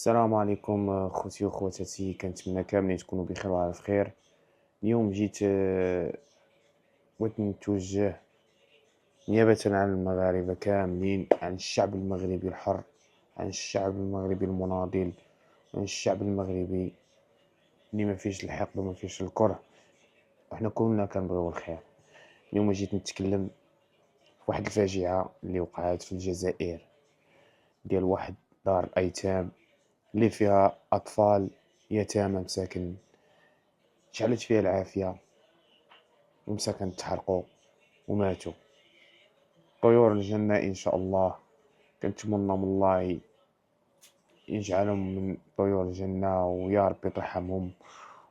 السلام عليكم خوتي وخواتاتي، كنتمنى كاملين تكونوا بخير وعلى خير. اليوم جيت بغيت نتوجه نيابة عن المغاربة كاملين، عن الشعب المغربي الحر، عن الشعب المغربي المناضل، عن الشعب المغربي اللي ما فيش الحقد وما فيش الكره، وحنا كلنا كنبغيو الخير. اليوم جيت نتكلم في واحد الفاجعة اللي وقعت في الجزائر، ديال واحد دار ايتام اللي فيها اطفال يتامى مساكن، شعلت فيها العافية ومساكن تحرقوا وماتوا. طيور الجنة إن شاء الله، كنتمنى من الله يجعلهم من طيور الجنة، ويا ربي ترحمهم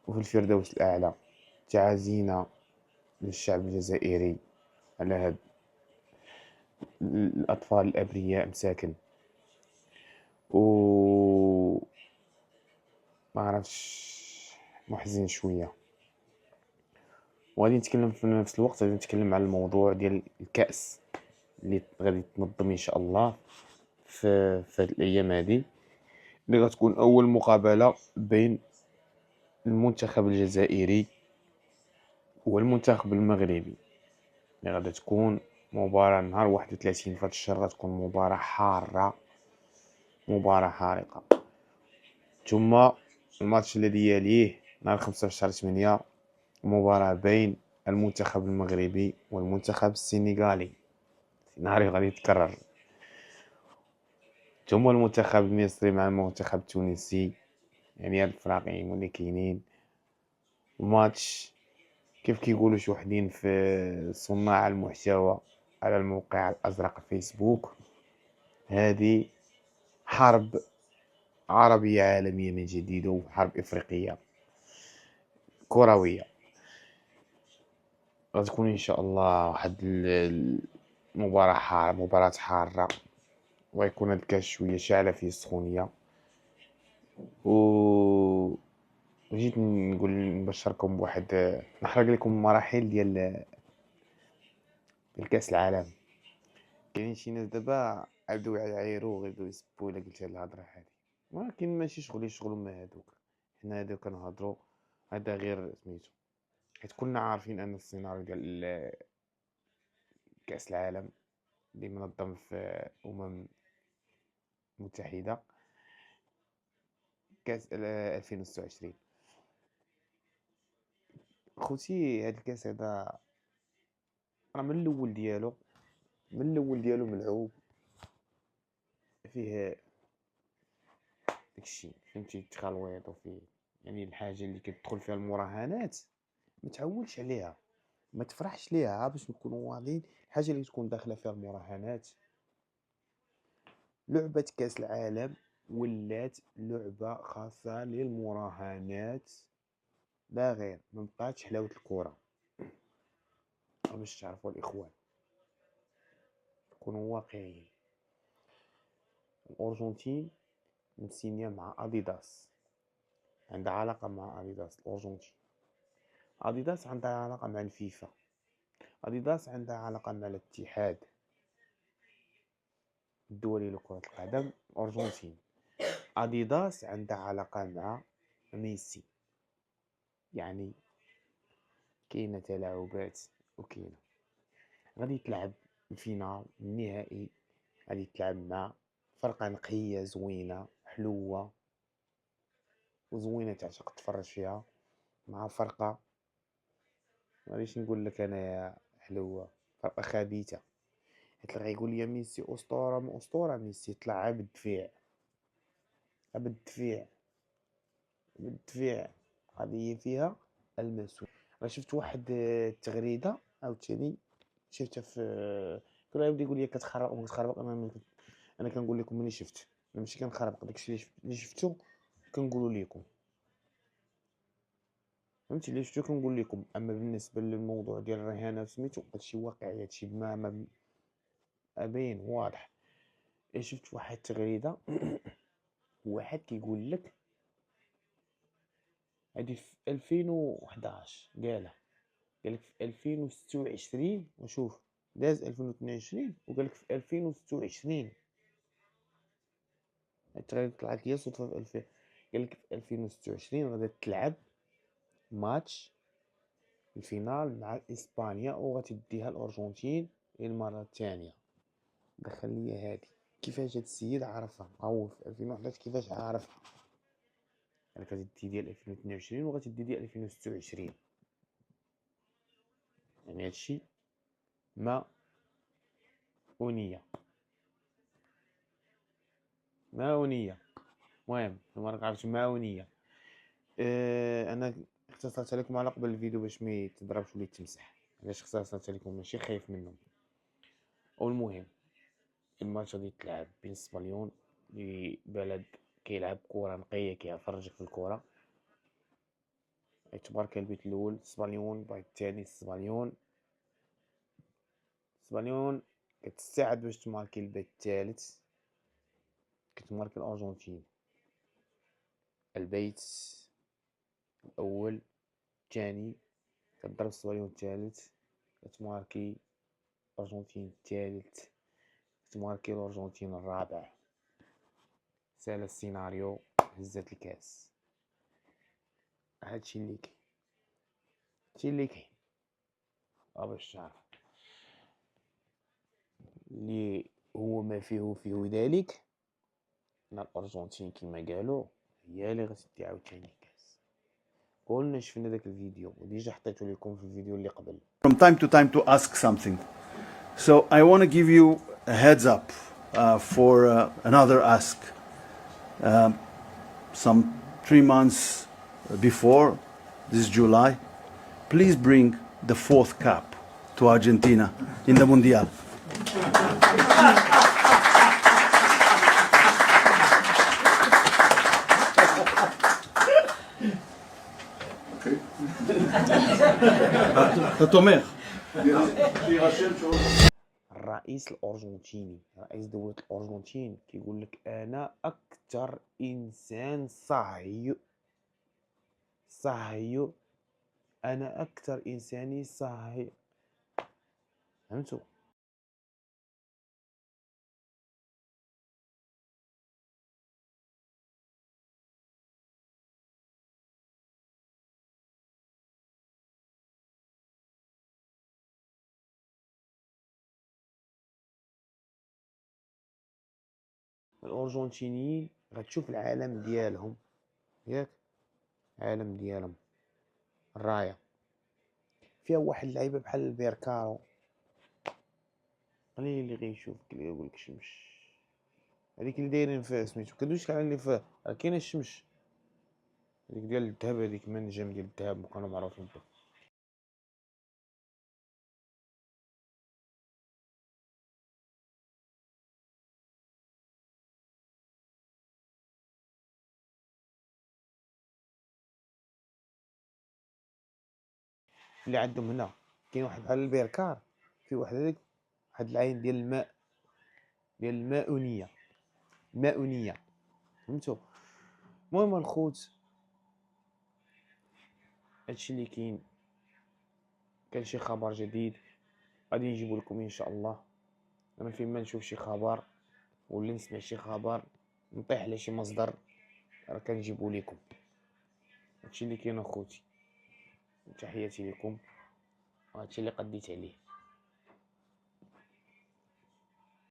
وفي الفردوس الأعلى. تعازينا للشعب الجزائري على هاد الأطفال الأبرياء مساكن. و ما عرفتش، محزن شوية. وغادي نتكلم في نفس الوقت، غادي نتكلم على الموضوع ديال الكأس اللي غادي تنظم إن شاء الله في هاد الأيام هادي، اللي غتكون أول مقابلة بين المنتخب الجزائري والمنتخب المغربي، اللي غادي تكون مباراة نهار 31 في هاد الشهر. غتكون مباراة حارة، مباراة حارقة. ثم الماتش الذي يليه نهار 15/8، مباراة بين المنتخب المغربي والمنتخب السنغالي، نهار غادي يتكرر. ثم المنتخب المصري مع المنتخب التونسي. يعني هاد الفراقين اللي كاينين. ماتش كيف كيقولوا شي وحدين في صناع المحتوى على الموقع الازرق فيسبوك، هذه حرب عربية عالمية من جديد، وحرب افريقية كروية. غتكون ان شاء الله واحد المباراة حارة، مباراة حارة، ويكون هاد الكاس شوية شاعلة فيه السخونية. و جيت نقول نبشركم بواحد، نحرق لكم مراحل ديال كاس العالم. كاينين شي ناس دابا عبدو يعايرو ويبداو يسبو الا قلت هاد الهضره هادي، ولكن ماشي شغلهم هادوك. حنا هادو كنهضرو، هذا غير سميتو، حيت كلنا عارفين ان السيناريو ديال كاس العالم اللي منظم في متحده، كاس 2026. خوتي هاد الكاس هذا راه من الاول ديالو ملعوب فيه داكشي، فهمتي، التخلويط وفيه، يعني الحاجه اللي كتدخل فيها المراهنات ما تعولش عليها، ما تفرحش ليها. باش نكونوا واضحين، الحاجه اللي تكون داخله فيها المراهنات، لعبه كاس العالم ولات لعبه خاصه للمراهنات لا غير، ما بقاتش حلاوه الكره. باش تعرفوا الاخوان، نكونوا واقعيين. الارجنتين مسينيه مع اديداس، عندها علاقه مع اديداس. الارجنتين اديداس عندها علاقه مع الفيفا، اديداس عندها علاقه مع الاتحاد الدولي لكرة القدم. الأرجنتين أديداس عندها علاقة مع ميسي، يعني كاينة تلاعبات وكاينة. غادي تلعب الفينال النهائي، غادي تلعب مع فرقة نقية زوينة حلوة وزوينة تعشق تفرج فيها، مع فرقة مغاديش نقول لك انايا حلوة، فرقة خبيثة. حيت اللي غيقول لي ميسي أسطورة، من أسطورة ميسي طلع بالدفاع، بالدفاع، بالدفاع. قضية فيها المسؤول. راه شفت واحد التغريدة عاوتاني شفتها في، كل يبدا يقول لي كتخربق وما كتخربق. انا كنقول لكم ملي شفت، انا ماشي كنخربق، داكشي اللي شفتو كنقولوا لكم، فهمتي، اللي شفتو كنقول لكم. اما بالنسبه للموضوع ديال الرهانه سميتو، هادشي واقعي، هادشي ما باين واضح. شفت واحد التغريده واحد كيقول لك هادي في 2011 قالك في 2026، وشوف داز 2022 وقالك في 2026. التغيير طلعت ليا صدفة في قالك في 2026 غادا تلعب ماتش الفينال مع إسبانيا وغتديها الأرجنتين للمرة الثانية. دخل ليا هادي كيفاش هاد السيد عرفها، هو في 2011 كيفاش عرفها، يعني كتدي ديال 2022 وغتدي ديال 2026، يعني هادشي ما أونية ماونية. المهم ما عرفتش ماونية. انا اختصرت عليكم على قبل الفيديو باش ما يتضربش ولا يتمسح، علاش اختصرت عليكم ماشي خايف منهم. والمهم الماتش غادي يتلعب بين اسبانيول اللي بلد كيلعب كره نقيه كيفرجك في الكره، تبارك البيت الاول اسبانيول، البيت الثاني اسبانيول كتستعد باش تماركي البيت الثالث كتماركي الارجنتين. البيت الاول الثاني كتضرب اسبانيول الثالث كتماركي الارجنتين الثالث كتماركي الارجنتين الرابع. سال السيناريو هزت الكاس. هادشي اللي كاين، هادشي اللي كاين باش تعرف اللي هو ما فيه ذلك ان الارجنتين كما قالوا هي اللي غتدي عاوتاني الكاس. قلنا شفنا داك الفيديو وديجا حطيته لكم في الفيديو اللي قبل. From time to time to ask something. So I want to give you a heads up for another ask. Some 3 months before, this is July, please bring the 4th cup to Argentina in the Mundial. אתה תומך. الرئيس الارجنتيني رئيس دولة الارجنتين كيقول لك انا اكثر انسان صهيو انا اكثر انساني صهيو. فهمتوا؟ الارجنتينيين غتشوف العالم ديالهم ياك، العالم ديالهم الرايه فيها واحد اللعيبه بحال البيركارو قليل اللي غيشوف يقول لك شمش هذيك اللي دايرين في سميتو كدوش على اللي في كاينه الشمش هذيك ديال الذهب، هذيك منجم ديال الذهب كانوا معروفين به. اللي عندهم هنا كاين واحد بحال البيركار في واحد هذيك واحد العين ديال الماء ديال الماءونيه فهمتوا؟ المهم الخوت هادشي اللي كان شي خبر جديد غادي نجيبو لكم ان شاء الله. انا فيما نشوف شي خبر ولا نسمع شي خبر نطيح على شي مصدر راه كنجيبو لكم. هادشي اللي كاين اخوتي، تحياتي لكم وهادشي اللي قديت عليه.